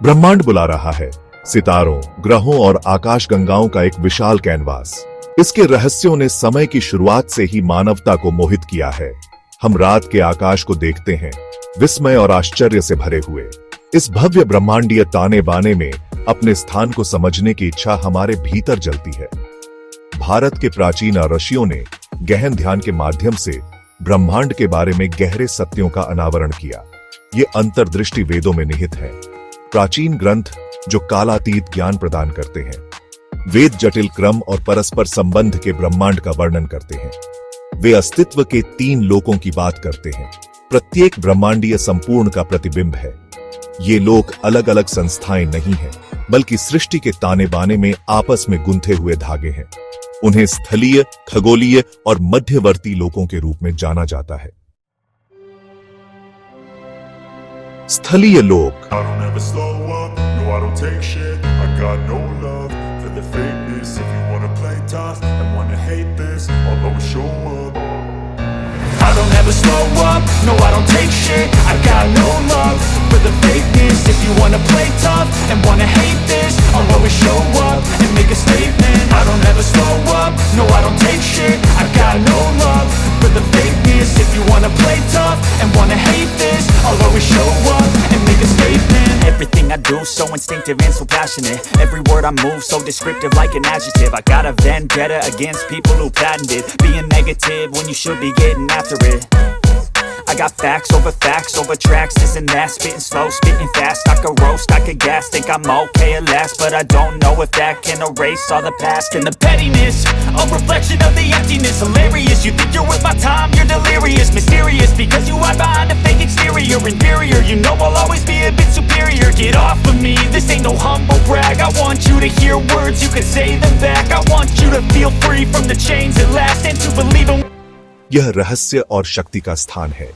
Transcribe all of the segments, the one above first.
ब्रह्मांड बुला रहा है, सितारों, ग्रहों और आकाशगंगाओं का एक विशाल कैनवास। इसके रहस्यों ने समय की शुरुआत से ही मानवता को मोहित किया है। हम रात के आकाश को देखते हैं, विस्मय और आश्चर्य से भरे हुए। इस भव्य ब्रह्मांडीय ताने बाने में अपने स्थान को समझने की इच्छा हमारे भीतर जलती है। भारत के प्राचीन ऋषियों ने गहन ध्यान के माध्यम से ब्रह्मांड के बारे में गहरे सत्यों का अनावरण किया। ये अंतर्दृष्टि वेदों में निहित है, प्राचीन ग्रंथ जो कालातीत ज्ञान प्रदान करते हैं। वेद जटिल क्रम और परस्पर संबंध के ब्रह्मांड का वर्णन करते हैं। वे अस्तित्व के 3 लोकों की बात करते हैं। प्रत्येक ब्रह्मांडीय संपूर्ण का प्रतिबिंब है। ये लोक अलग अलग संस्थाएं नहीं हैं, बल्कि सृष्टि के ताने बाने में आपस में गुंथे हुए धागे हैं। उन्हें स्थलीय, खगोलीय और मध्यवर्ती लोकों के रूप में जाना जाता है। स्थलीय लोक। I don't ever slow up, no I don't take shit. I got no love for the fakeness. If you wanna play tough and wanna hate this, I'll always show up and make a statement. I don't ever slow up, no I don't take shit. I got no love for the fakeness. If you wanna play tough and wanna hate this, I'll always show up and make a statement. Everything I do so instinctive and so passionate. Every word I move so descriptive like an adjective. I got a vendetta against people who patented being negative when you should be getting after it. I got facts over tracks, this and that. Spitting slow, spitting fast. I could roast, I could gas. Think I'm okay at last, but I don't know if that can erase all the past. And the pettiness, a reflection of the emptiness. Hilarious, you think you're worth my time, you're delirious. Mysterious, because you hide behind a fake exterior. Inferior, you know I'll always be a bit superior. Get off of me, this ain't no humble brag. I want you to hear words, you can say them back. I want you to feel free from the chains that last, and to believe them. यह रहस्य और शक्ति का स्थान है।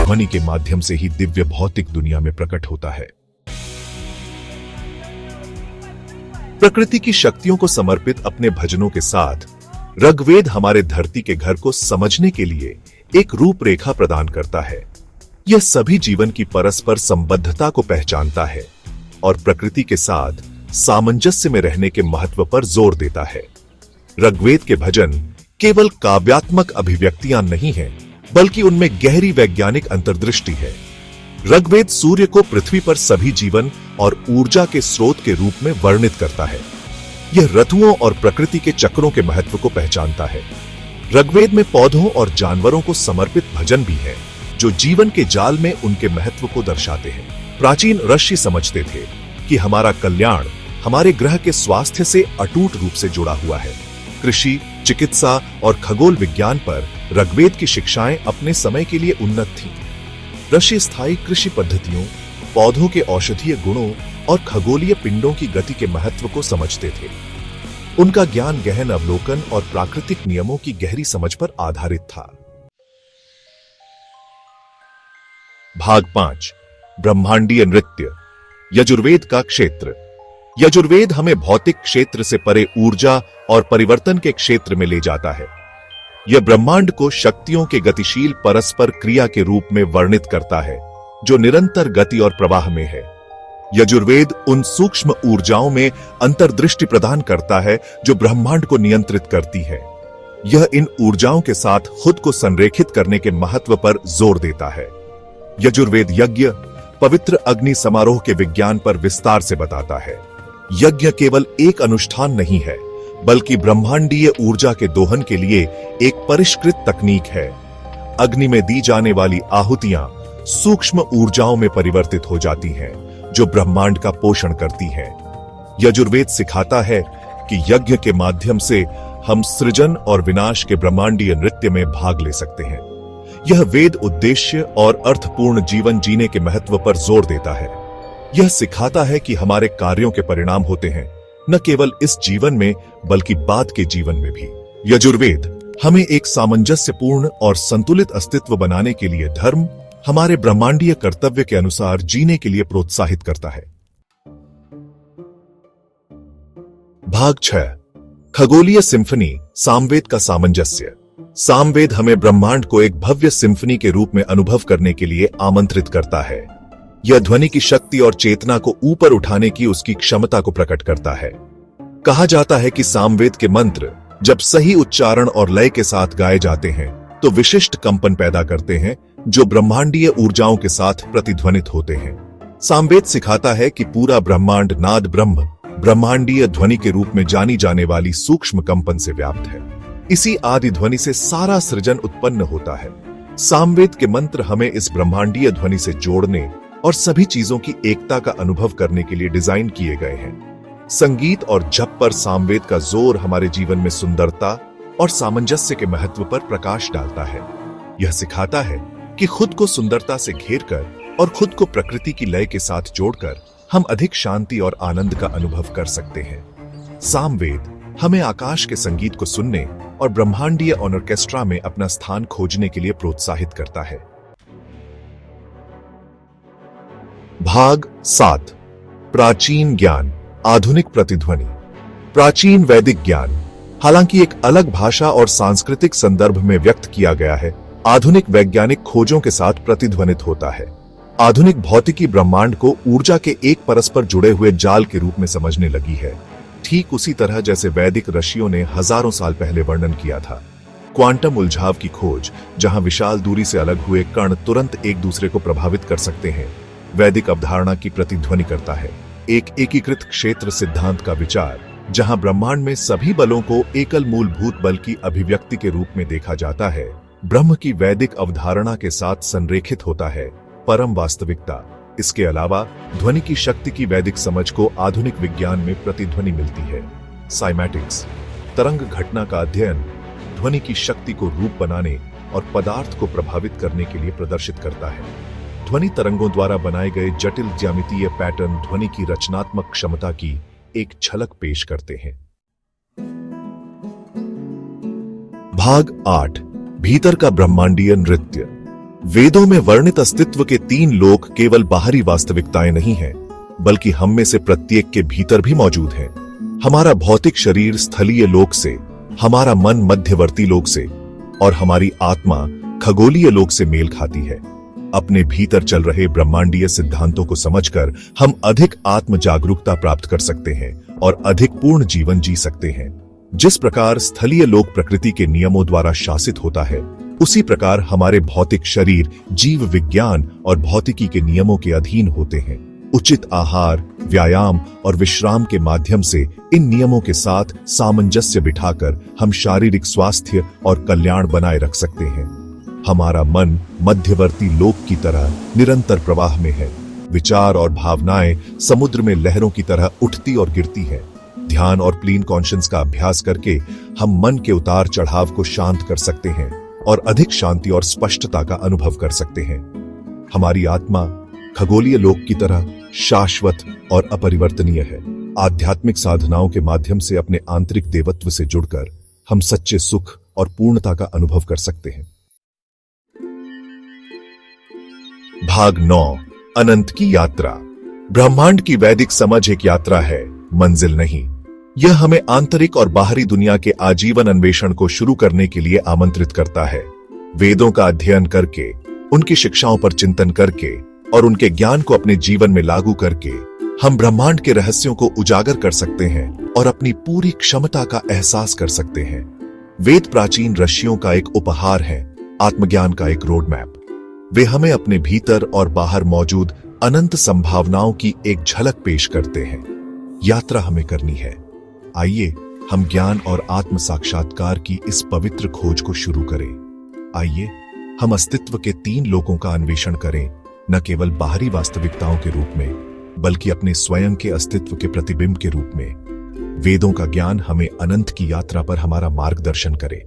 ध्वनि के माध्यम से ही दिव्य भौतिक दुनिया में प्रकट होता है। प्रकृति की शक्तियों को समर्पित अपने भजनों के साथ ऋग्वेद हमारे धरती के घर को समझने के लिए एक रूपरेखा प्रदान करता है। यह सभी जीवन की परस्पर संबद्धता को पहचानता है और प्रकृति के साथ सामंजस्य में रहने के महत्व पर जोर देता है। ऋग्वेद के भजन केवल काव्यात्मक अभिव्यक्तियां नहीं हैं, बल्कि उनमें गहरी वैज्ञानिक अंतर्दृष्टि है। ऋग्वेद सूर्य को पृथ्वी पर सभी जीवन और ऊर्जा के स्रोत के रूप में वर्णित करता है। यह ऋतुओं और प्रकृति के चक्रों के महत्व को पहचानता है। ऋग्वेद में पौधों और जानवरों को समर्पित भजन भी है, जो जीवन के जाल में उनके महत्व को दर्शाते हैं। प्राचीन ऋषि समझते थे कि हमारा कल्याण हमारे ग्रह के स्वास्थ्य से अटूट रूप से जुड़ा हुआ है। कृषि, चिकित्सा और खगोल विज्ञान पर ऋग्वेद की शिक्षाएं अपने समय के लिए उन्नत थीं। ऋषि स्थायी कृषि पद्धतियों, पौधों के औषधीय गुणों और खगोलीय पिंडों की गति के महत्व को समझते थे। उनका ज्ञान गहन अवलोकन और प्राकृतिक नियमों की गहरी समझ पर आधारित था। भाग 5, ब्रह्मांडीय नृत्य, यजुर्वेद का क्षेत्र। यजुर्वेद हमें भौतिक क्षेत्र से परे ऊर्जा और परिवर्तन के क्षेत्र में ले जाता है। यह ब्रह्मांड को शक्तियों के गतिशील परस्पर क्रिया के रूप में वर्णित करता है, जो निरंतर गति और प्रवाह में है। यजुर्वेद उन सूक्ष्म ऊर्जाओं में अंतर्दृष्टि प्रदान करता है जो ब्रह्मांड को नियंत्रित करती है। यह इन ऊर्जाओं के साथ खुद को संरेखित करने के महत्व पर जोर देता है। यजुर्वेद यज्ञ पवित्र अग्नि समारोह के विज्ञान पर विस्तार से बताता है। यज्ञ केवल एक अनुष्ठान नहीं है, बल्कि ब्रह्मांडीय ऊर्जा के दोहन के लिए एक परिष्कृत तकनीक है। अग्नि में दी जाने वाली आहुतियां सूक्ष्म ऊर्जाओं में परिवर्तित हो जाती हैं, जो ब्रह्मांड का पोषण करती हैं। यजुर्वेद सिखाता है कि यज्ञ के माध्यम से हम सृजन और विनाश के ब्रह्मांडीय नृत्य में भाग ले सकते हैं। यह वेद उद्देश्य और अर्थपूर्ण जीवन जीने के महत्व पर जोर देता है। यह सिखाता है कि हमारे कार्यों के परिणाम होते हैं, न केवल इस जीवन में बल्कि बाद के जीवन में भी। यजुर्वेद हमें एक सामंजस्यपूर्ण और संतुलित अस्तित्व बनाने के लिए धर्म, हमारे ब्रह्मांडीय कर्तव्य के अनुसार जीने के लिए प्रोत्साहित करता है। भाग 6 खगोलीय सिम्फनी, सामवेद का सामंजस्य। सामवेद हमें ब्रह्मांड को एक भव्य सिम्फनी के रूप में अनुभव करने के लिए आमंत्रित करता है। यह ध्वनि की शक्ति और चेतना को ऊपर उठाने की उसकी क्षमता को प्रकट करता है। कहा जाता है कि सामवेद के मंत्र जब सही उच्चारण और लय के साथ गाए जाते हैं तो विशिष्ट कंपन पैदा करते हैं, जो ब्रह्मांडीय ऊर्जाओं के साथ प्रतिध्वनित होते हैं। सामवेद सिखाता है कि पूरा ब्रह्मांड नाद ब्रह्म, ब्रह्मांडीय ध्वनि के रूप में जानी जाने वाली सूक्ष्म कंपन से व्याप्त है। इसी आदि ध्वनि से सारा सृजन उत्पन्न होता है। सामवेद के मंत्र हमें इस ब्रह्मांडीय ध्वनि से जोड़ने और सभी चीजों की एकता का अनुभव करने के लिए डिजाइन किए गए हैं। संगीत और जप पर सामवेद का जोर हमारे जीवन में सुंदरता और सामंजस्य के महत्व पर प्रकाश डालता है। यह सिखाता है कि खुद को सुंदरता से घेरकर और खुद को प्रकृति की लय के साथ जोड़कर हम अधिक शांति और आनंद का अनुभव कर सकते हैं। सामवेद हमें आकाश के संगीत को सुनने और ब्रह्मांडीय ऑर्केस्ट्रा में अपना स्थान खोजने के लिए प्रोत्साहित करता है। भाग 7 प्राचीन ज्ञान, आधुनिक प्रतिध्वनि। प्राचीन वैदिक ज्ञान हालांकि एक अलग भाषा और सांस्कृतिक संदर्भ में व्यक्त किया गया है, आधुनिक वैज्ञानिक खोजों के साथ प्रतिध्वनित होता है। आधुनिक भौतिकी ब्रह्मांड को ऊर्जा के एक परस्पर जुड़े हुए जाल के रूप में समझने लगी है, ठीक उसी तरह जैसे वैदिक ऋषियों ने हजारों साल पहले वर्णन किया था। क्वांटम उलझाव की खोज, जहां विशाल दूरी से अलग हुए कण तुरंत एक दूसरे को प्रभावित कर सकते हैं, वैदिक अवधारणा की प्रतिध्वनि करता है। एक एकीकृत क्षेत्र सिद्धांत का विचार, जहां ब्रह्मांड में सभी बलों को एकल मूलभूत बल की अभिव्यक्ति के रूप में देखा जाता है, ब्रह्म की वैदिक अवधारणा के साथ संरेखित होता है। परम वास्तविकता। इसके अलावा ध्वनि की शक्ति की वैदिक समझ को आधुनिक विज्ञान में प्रतिध्वनि मिलती है। साइमैटिक्स तरंग घटना का अध्ययन ध्वनि की शक्ति को रूप बनाने और पदार्थ को प्रभावित करने के लिए प्रदर्शित करता है। ध्वनि तरंगों द्वारा बनाए गए जटिल ज्यामितीय पैटर्न ध्वनि की रचनात्मक क्षमता की एक झलक पेश करते हैं। भाग 8 भीतर का ब्रह्मांडीय नृत्य। वेदों में वर्णित अस्तित्व के 3 लोक केवल बाहरी वास्तविकताएं नहीं हैं, बल्कि हम में से प्रत्येक के भीतर भी मौजूद हैं। हमारा भौतिक शरीर स्थलीय लोक से, हमारा मन मध्यवर्ती लोक से और हमारी आत्मा खगोलीय लोक से मेल खाती है। अपने भीतर चल रहे ब्रह्मांडीय सिद्धांतों को समझकर हम अधिक आत्म जागरूकता प्राप्त कर सकते हैं और अधिक पूर्ण जीवन जी सकते हैं। जिस प्रकार स्थलीय लोक प्रकृति के नियमों द्वारा शासित होता है, उसी प्रकार हमारे भौतिक शरीर जीव विज्ञान और भौतिकी के नियमों के अधीन होते हैं। उचित आहार, व्यायाम और विश्राम के माध्यम से इन नियमों के साथ सामंजस्य बिठाकर हम शारीरिक स्वास्थ्य और कल्याण बनाए रख सकते हैं। हमारा मन मध्यवर्ती लोक की तरह निरंतर प्रवाह में है। विचार और भावनाएं समुद्र में लहरों की तरह उठती और गिरती हैं। ध्यान और क्लीन कॉन्शियस का अभ्यास करके हम मन के उतार चढ़ाव को शांत कर सकते हैं और अधिक शांति और स्पष्टता का अनुभव कर सकते हैं। हमारी आत्मा खगोलीय लोक की तरह शाश्वत और अपरिवर्तनीय है। आध्यात्मिक साधनाओं के माध्यम से अपने आंतरिक देवत्व से जुड़कर हम सच्चे सुख और पूर्णता का अनुभव कर सकते हैं। भाग 9 अनंत की यात्रा। ब्रह्मांड की वैदिक समझ एक यात्रा है, मंजिल नहीं। यह हमें आंतरिक और बाहरी दुनिया के आजीवन अन्वेषण को शुरू करने के लिए आमंत्रित करता है। वेदों का अध्ययन करके, उनकी शिक्षाओं पर चिंतन करके और उनके ज्ञान को अपने जीवन में लागू करके हम ब्रह्मांड के रहस्यों को उजागर कर सकते हैं और अपनी पूरी क्षमता का एहसास कर सकते हैं। वेद प्राचीन ऋषियों का एक उपहार है, आत्मज्ञान का एक रोड मैप। वे हमें अपने भीतर और बाहर मौजूद अनंत संभावनाओं की एक झलक पेश करते हैं। यात्रा हमें करनी है। आइए हम ज्ञान और आत्म साक्षात्कार की इस पवित्र खोज को शुरू करें। आइए हम अस्तित्व के 3 लोकों का अन्वेषण करें, न केवल बाहरी वास्तविकताओं के रूप में, बल्कि अपने स्वयं के अस्तित्व के प्रतिबिंब के रूप में। वेदों का ज्ञान हमें अनंत की यात्रा पर हमारा मार्गदर्शन करे।